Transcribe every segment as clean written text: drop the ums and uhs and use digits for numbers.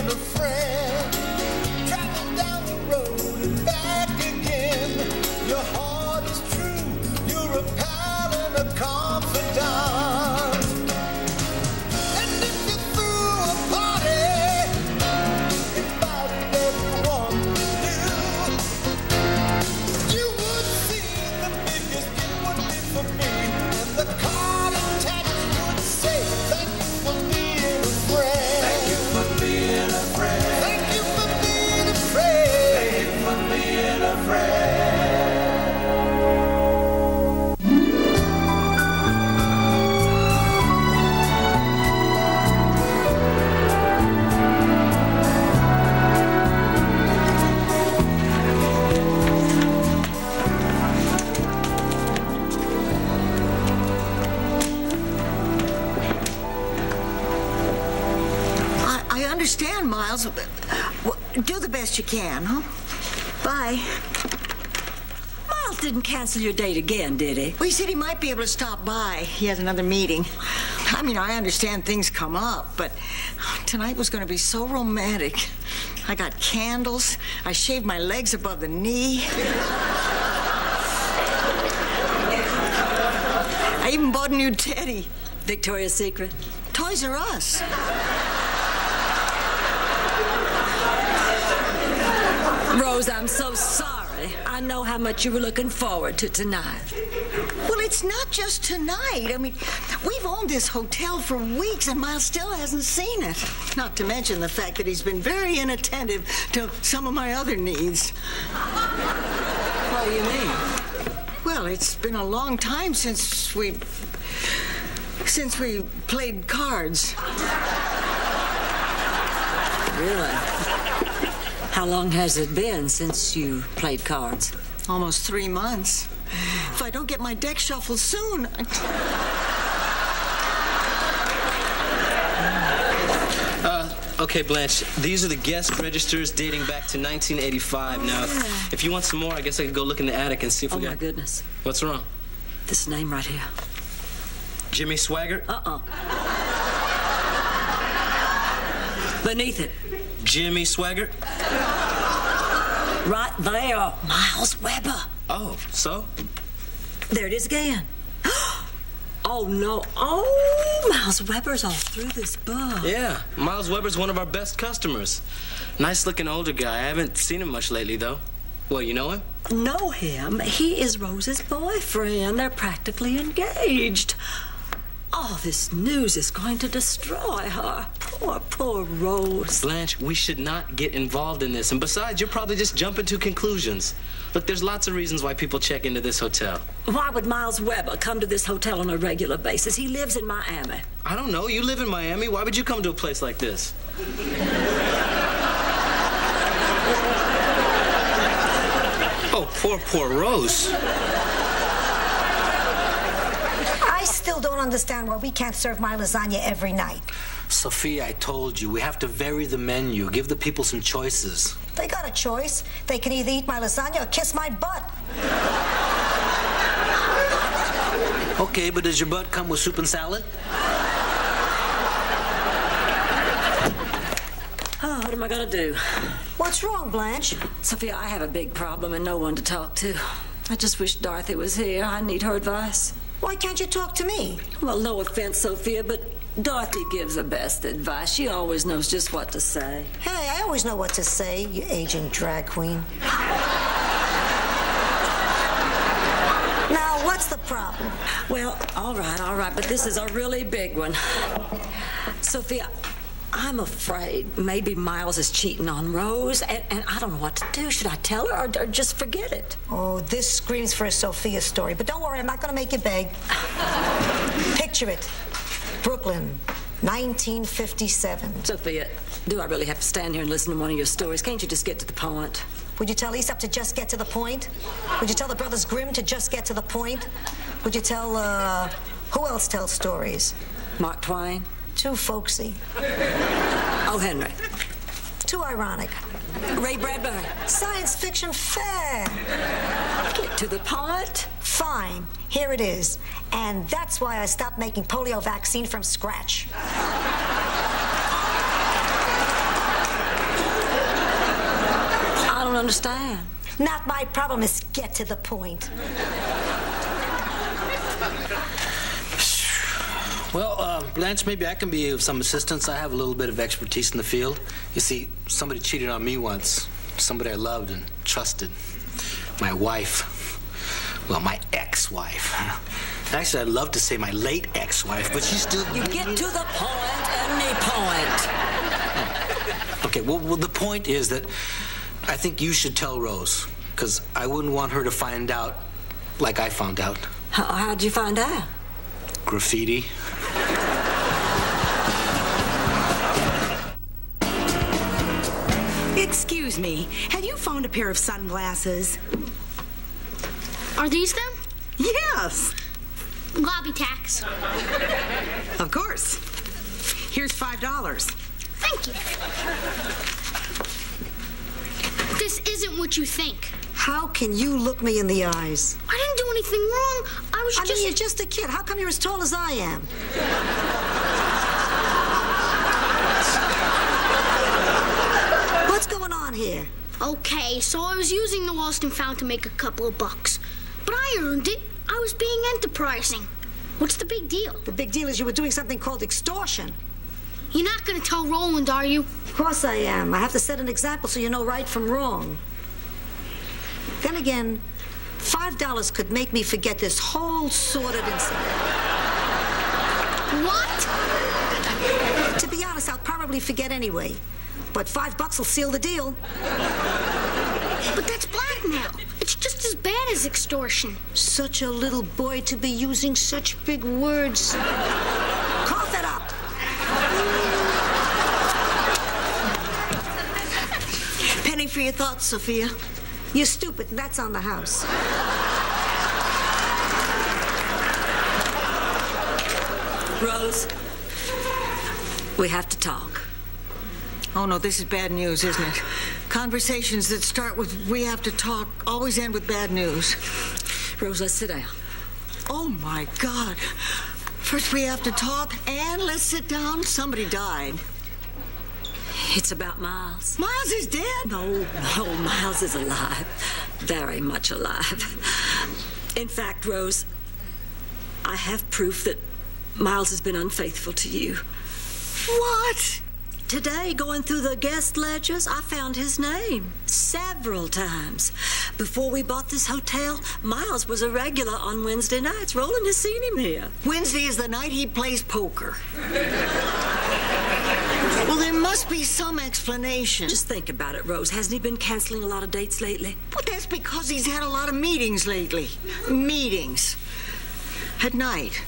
being a friend. Travel down the road and back again. Your heart is true, you're a pal and a confidant. And if you threw a party, invited everyone you knew, you would see the biggest gift would be for me. And the card attached would say, thank you for being a friend. Thank you for being a friend. Thank you for being a friend. Thank you for being a friend. I understand, Miles. Well, do the best you can, huh? Bye. Miles didn't cancel your date again, did he? Well, he said he might be able to stop by. He has another meeting. I mean, I understand things come up, but tonight was going to be so romantic. I got candles. I shaved my legs above the knee. I even bought a new teddy. Victoria's Secret? Toys R Us. Rose, I'm so sorry. I know how much you were looking forward to tonight. Well, it's not just tonight. I mean, we've owned this hotel for weeks, and Miles still hasn't seen it. Not to mention the fact that he's been very inattentive to some of my other needs. What do you mean? Well, it's been a long time since we played cards. Really? How long has it been since you played cards? Almost 3 months. If I don't get my deck shuffled soon... Okay, Blanche, these are the guest registers dating back to 1985. Now, if you want some more, I guess I could go look in the attic and see if we got... Oh, my goodness. What's wrong? This name right here. Jimmy Swaggart? Beneath it. Jimmy Swaggart? Right there. Miles Weber. Oh, so? There it is again. Oh, no. Oh, Miles Weber's all through this book. Yeah, Miles Weber's one of our best customers. Nice-looking older guy. I haven't seen him much lately, though. Well, you know him? Know him? He is Rose's boyfriend. They're practically engaged. Oh, this news is going to destroy her. Poor Rose. Blanche, we should not get involved in this. And besides, you're probably just jumping to conclusions. Look, there's lots of reasons why people check into this hotel. Why would Miles Weber come to this hotel on a regular basis? He lives in Miami. I don't know. You live in Miami. Why would you come to a place like this? Oh, poor Rose. I still don't understand why we can't serve my lasagna every night. Sophia, I told you, we have to vary the menu. Give the people some choices. They got a choice. They can either eat my lasagna or kiss my butt. Okay, but does your butt come with soup and salad? Oh, what am I gonna do? What's wrong, Blanche? Sophia, I have a big problem and no one to talk to. I just wish Dorothy was here. I need her advice. Why can't you talk to me? Well, no offense, Sophia, but Dorothy gives the best advice. She always knows just what to say. Hey, I always know what to say, you aging drag queen. Now, what's the problem? Well, all right, but this is a really big one. Sophia, I'm afraid maybe Miles is cheating on Rose, and I don't know what to do. Should I tell her or just forget it? Oh, this screams for a Sophia story, but don't worry, I'm not going to make you beg. Picture it. Brooklyn, 1957. Sophia, do I really have to stand here and listen to one of your stories? Can't you just get to the point? Would you tell Aesop to just get to the point? Would you tell the Brothers Grimm to just get to the point? Would you tell, who else tells stories? Mark Twain? Too folksy. Oh, Henry. Too ironic. Ray Bradbury. Science fiction fair. Get to the point. Fine. Here it is. And that's why I stopped making polio vaccine from scratch. understand. Not my problem. Is get to the point. Well, Blanche, maybe I can be of some assistance. I have a little bit of expertise in the field. You see, somebody cheated on me once. Somebody I loved and trusted. My wife. Well, my ex-wife. Actually, I'd love to say my late ex-wife, but she's still... You get to the point, any point. Okay, well, the point is that I think you should tell Rose, because I wouldn't want her to find out like I found out. How'd you find out? Graffiti. Excuse me, have you found a pair of sunglasses? Are these them? Yes. Lobby tax. Of course. Here's $5. Thank you. This isn't what you think. How can you look me in the eyes? I didn't do anything wrong. I was I mean, you're just a kid. How come you're as tall as I am? What's going on here? Okay, so I was using the Walston fountain to make a couple of bucks. But I earned it. I was being enterprising. What's the big deal? The big deal is you were doing something called extortion. You're not going to tell Roland, are you? Of course I am. I have to set an example so you know right from wrong. Then again, $5 could make me forget this whole sordid incident. What? To be honest, I'll probably forget anyway. But $5 will seal the deal. But that's blackmail. It's just as bad as extortion. Such a little boy to be using such big words. Cough it up. Penny for your thoughts, Sophia. You're stupid, and that's on the house. Rose, we have to talk. Oh, no, this is bad news, isn't it? Conversations that start with "we have to talk" always end with bad news. Rose, let's sit down. Oh, my God. First we have to talk, and let's sit down. Somebody died. It's about Miles. Miles is dead? No, Miles is alive. Very much alive. In fact, Rose, I have proof that Miles has been unfaithful to you. What? Today, going through the guest ledgers, I found his name several times. Before we bought this hotel, Miles was a regular on Wednesday nights. Roland has seen him here. Wednesday is the night he plays poker. Well, there must be some explanation. Just think about it, Rose. Hasn't he been canceling a lot of dates lately? But that's because he's had a lot of meetings lately. Meetings. At night.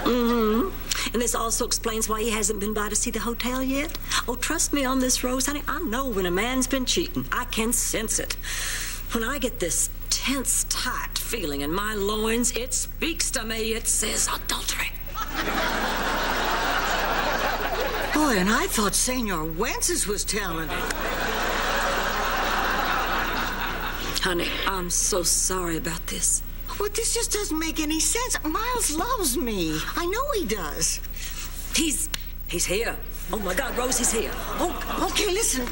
Mm-hmm. And this also explains why he hasn't been by to see the hotel yet. Oh, trust me on this, Rose, honey. I know when a man's been cheating. I can sense it. When I get this tense, tight feeling in my loins, it speaks to me. It says adultery. Boy, and I thought Senor Wences was telling it. Honey, I'm so sorry about this. But this just doesn't make any sense. Miles loves me. I know he does. He's here. Oh, my God, Rose, he's here. Oh, okay, listen.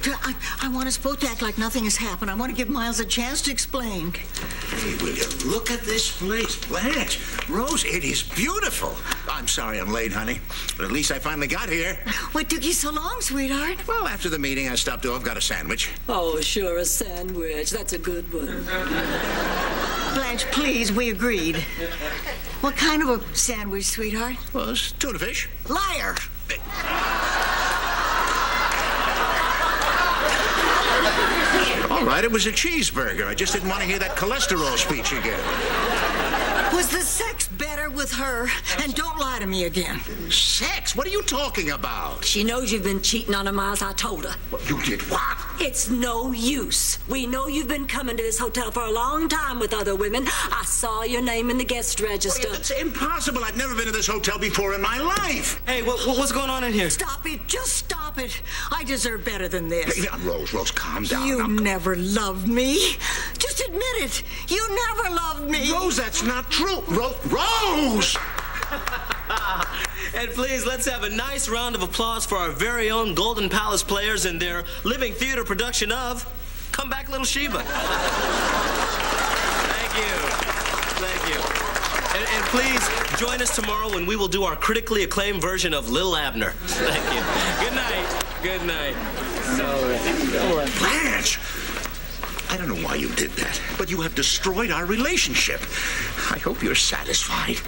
I want us both to act like nothing has happened. I want to give Miles a chance to explain. Hey, will you look at this place, Blanche? Rose, it is beautiful. I'm sorry I'm late, honey, but at least I finally got here. What took you so long, sweetheart? Well, after the meeting, I stopped off, got a sandwich. Oh, sure, a sandwich. That's a good one. Blanche, please, we agreed. What kind of a sandwich, sweetheart? Well, it's tuna fish. Liar! All right, it was a cheeseburger. I just didn't want to hear that cholesterol speech again. Was the sex better with her? And don't lie to me again. Sex? What are you talking about? She knows you've been cheating on her, Miles. I told her. You did what? It's no use. We know you've been coming to this hotel for a long time with other women. I saw your name in the guest register. It's impossible. I've never been to this hotel before in my life. Hey, what's going on in here? Stop it. Just stop it. I deserve better than this. Yeah, Rose, calm down. You Now, never loved me. Just admit it. You never loved me. Rose, that's not true. Rose! And please, let's have a nice round of applause for our very own Golden Palace players and their living theater production of Come back, little Sheba. Thank you. Thank you. And please join us tomorrow when we will do our critically acclaimed version of Lil Abner. Thank you. Good night. Good night. Blanche! I don't know why you did that, but you have destroyed our relationship. I hope you're satisfied.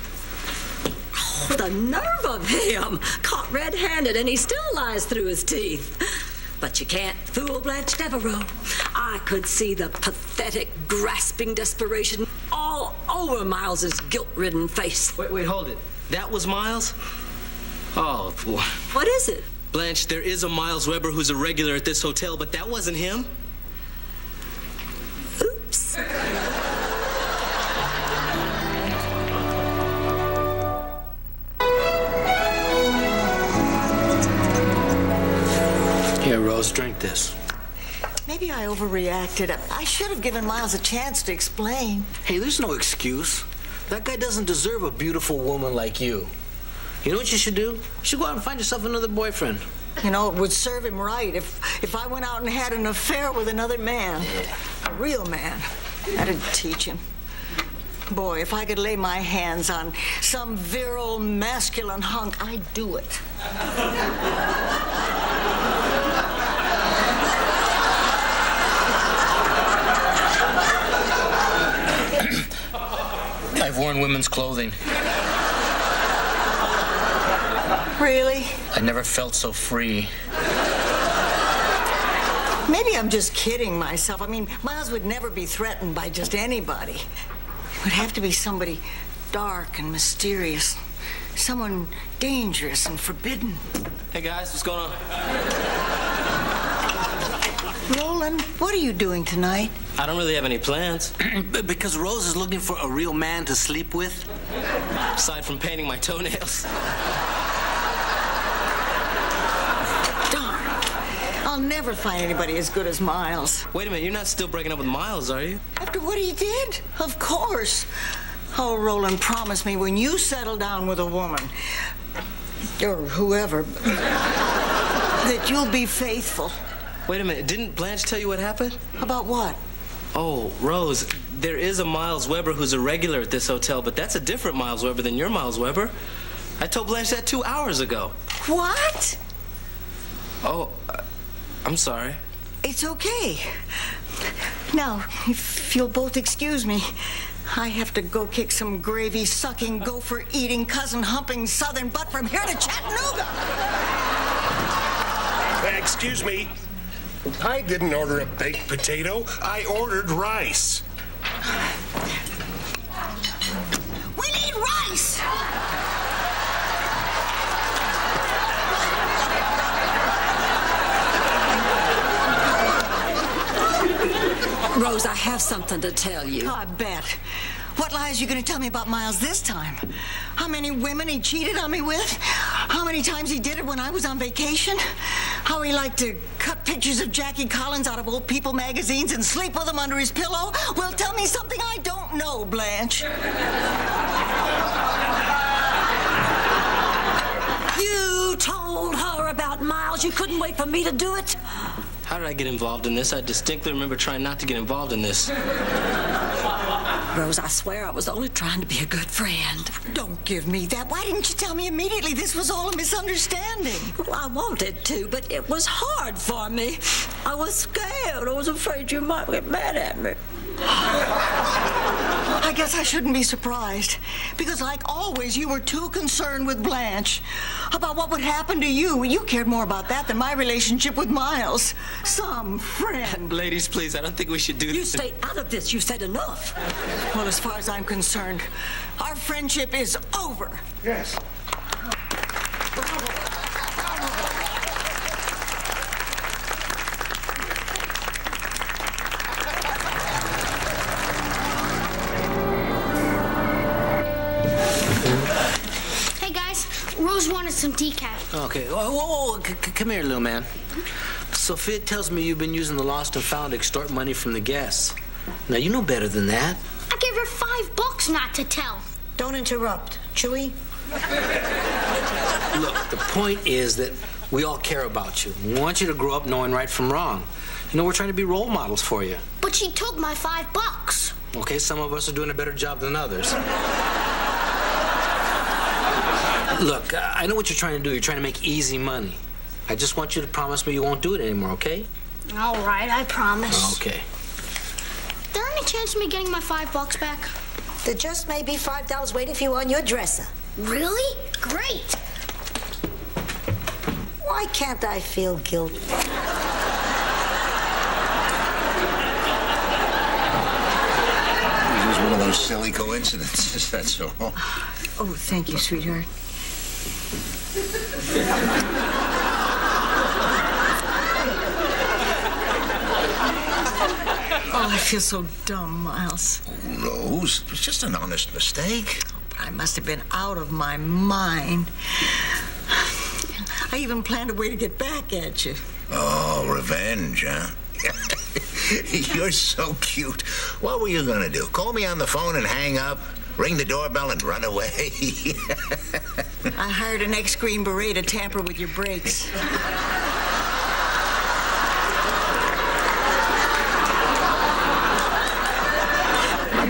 Oh, the nerve of him! Caught red-handed, and he still lies through his teeth. But you can't fool Blanche Devereaux. I could see the pathetic, grasping desperation all over Miles's guilt-ridden face. Wait, hold it. That was Miles? Oh, boy. What is it? Blanche, there is a Miles Weber who's a regular at this hotel, but that wasn't him. Oops. Here, Rose, drink this. Maybe I overreacted. I should have given Miles a chance to explain. Hey, there's no excuse. That guy doesn't deserve a beautiful woman like you. You know what you should do? You should go out and find yourself another boyfriend. You know, it would serve him right if I went out and had an affair with another man. A real man. That'd teach him. Boy, if I could lay my hands on some virile, masculine hunk, I'd do it. I've worn women's clothing. Really? I never felt so free. Maybe I'm just kidding myself. I mean, Miles would never be threatened by just anybody. It would have to be somebody dark and mysterious. Someone dangerous and forbidden. Hey, guys, what's going on? Roland, what are you doing tonight? I don't really have any plans. Because Rose is looking for a real man to sleep with. Aside from painting my toenails. I'll never find anybody as good as Miles. Wait a minute, you're not still breaking up with Miles, are you? After what he did? Of course. Oh, Roland, promise me when you settle down with a woman, or whoever, that you'll be faithful. Wait a minute, didn't Blanche tell you what happened? About what? Oh, Rose, there is a Miles Weber who's a regular at this hotel, but that's a different Miles Weber than your Miles Weber. I told Blanche that 2 hours ago. What? Oh, I'm sorry. It's okay. Now, if you'll both excuse me, I have to go kick some gravy-sucking, gopher-eating, cousin-humping southern butt from here to Chattanooga. Excuse me. I didn't order a baked potato. I ordered rice. We need rice! Rose, I have something to tell you. Oh, I bet. What lies are you going to tell me about Miles this time? How many women he cheated on me with? How many times he did it when I was on vacation? How he liked to cut pictures of Jackie Collins out of old People magazines and sleep with them under his pillow? Well, tell me something I don't know, Blanche. You told her about Miles. You couldn't wait for me to do it. How did I get involved in this? I distinctly remember trying not to get involved in this. Rose, I swear I was only trying to be a good friend. Don't give me that. Why didn't you tell me immediately this was all a misunderstanding? Well, I wanted to, but it was hard for me. I was scared. I was afraid you might get mad at me. I guess I shouldn't be surprised. Because like always, you were too concerned with Blanche. About what would happen to you. You cared more about that than my relationship with Miles. Some friend. Ladies, please, I don't think we should do this. You stay out of this. You said enough. Well, as far as I'm concerned, our friendship is over. Yes. Hey, guys, Rose wanted some decaf. Okay, whoa, come here, little man. Sophia tells me you've been using the lost and found to extort money from the guests. Now, you know better than that. I gave her $5 not to tell. Don't interrupt. Chewy? Look, the point is that We all care about you. We want you to grow up knowing right from wrong. You know, we're trying to be role models for you. But she took my $5. Okay, some of us are doing a better job than others. Look, I know what you're trying to do. You're trying to make easy money. I just want you to promise me you won't do it anymore, okay? All right, I promise. Okay. Is there any chance of me getting my $5 back? There just may be $5 waiting for you on your dresser. Really? Great. Why can't I feel guilty? It was one of those silly coincidences, that's all. Oh, thank you, sweetheart. Oh, I feel so dumb, Miles. Oh, Rose, it was just an honest mistake. But I must have been out of my mind. I even planned a way to get back at you. Oh, revenge, huh? You're so cute. What were you gonna do? Call me on the phone and hang up? Ring the doorbell and run away? I hired an ex-Green Beret to tamper with your brakes.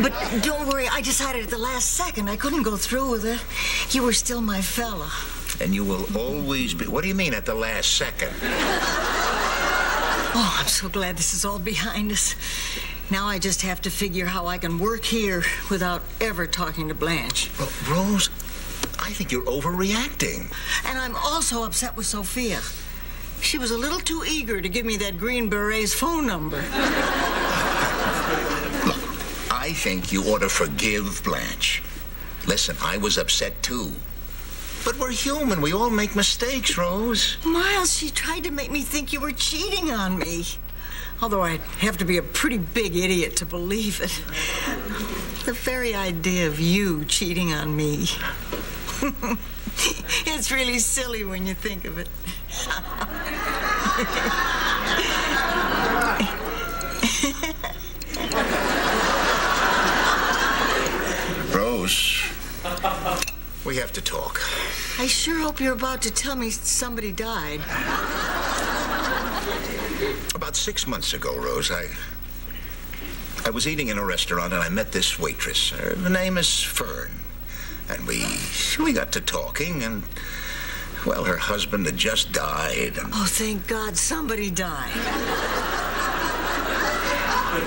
But don't worry, I decided at the last second I couldn't go through with it. You were still my fella. And you will always be... What do you mean at the last second? Oh, I'm so glad this is all behind us. Now I just have to figure how I can work here without ever talking to Blanche. Well, Rose, I think you're overreacting. And I'm also upset with Sophia. She was a little too eager to give me that Green Beret's phone number. Look, I think you ought to forgive Blanche. Listen, I was upset too. But we're human. We all make mistakes, Rose. Miles, she tried to make me think you were cheating on me. Although I'd have to be a pretty big idiot to believe it. The very idea of you cheating on me. It's really silly when you think of it. Rose, we have to talk. I sure hope you're about to tell me somebody died. About 6 months ago, Rose, I was eating in a restaurant and I met this waitress. Her name is Fern. And we got to talking and, well, her husband had just died. And... Oh, thank God somebody died.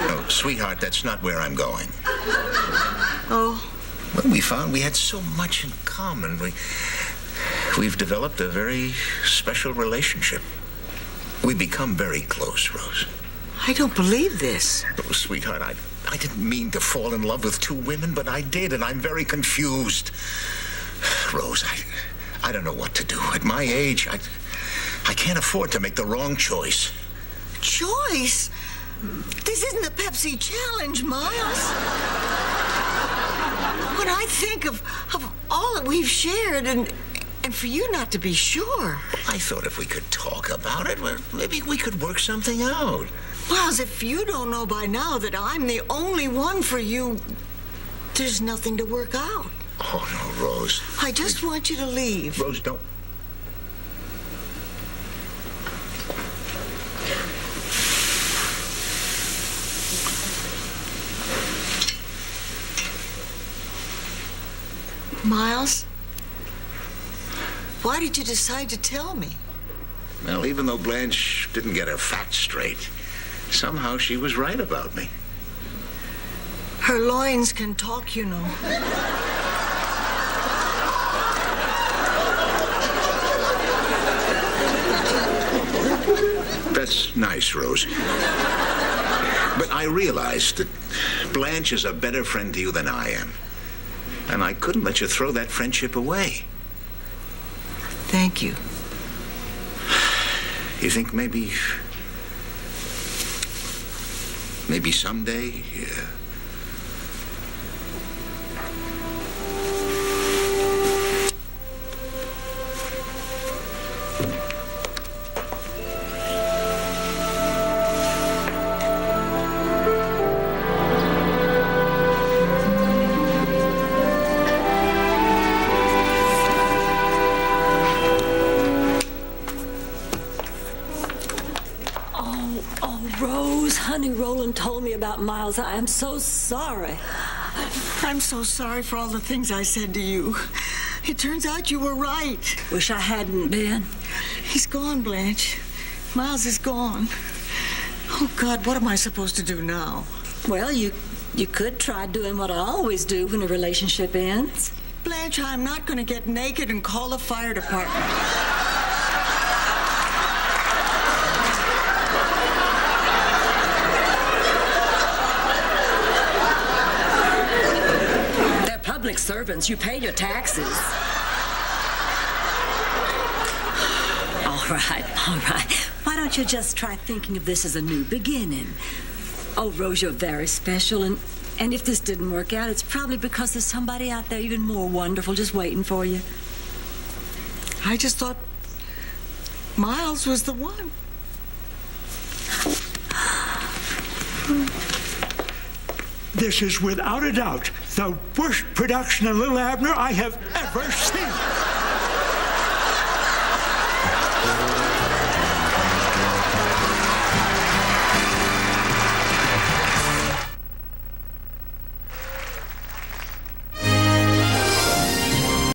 No, sweetheart, that's not where I'm going. Oh? Well, we found we had so much in common. We've developed a very special relationship. We've become very close, Rose. I don't believe this. Oh, sweetheart, I didn't mean to fall in love with 2 women, but I did, and I'm very confused. Rose, I don't know what to do. At my age, I can't afford to make the wrong choice. Choice? This isn't the Pepsi Challenge, Miles. When I think of all that we've shared and for you not to be sure. I thought if we could talk about it, well, maybe we could work something out. Miles, if you don't know by now that I'm the only one for you, there's nothing to work out. Oh, no, Rose. I just want you to leave. Rose, don't. Miles, why did you decide to tell me? Well, even though Blanche didn't get her facts straight, somehow she was right about me. Her loins can talk, you know. That's nice, Rose. But I realized that Blanche is a better friend to you than I am. And I couldn't let you throw that friendship away. Thank you. You think maybe someday... morning Roland told me about Miles, I am so sorry. I'm so sorry for all the things I said to you. It turns out you were right. Wish I hadn't been. He's gone, Blanche. Miles is gone. Oh, God, what am I supposed to do now? Well, you could try doing what I always do when a relationship ends. Blanche, I'm not going to get naked and call the fire department. They're public servants. You pay your taxes. All right. Why don't you just try thinking of this as a new beginning? Oh, Rose, you're very special, and if this didn't work out, it's probably because there's somebody out there even more wonderful just waiting for you. I just thought Miles was the one. This is without a doubt the worst production of Little Abner I have ever seen.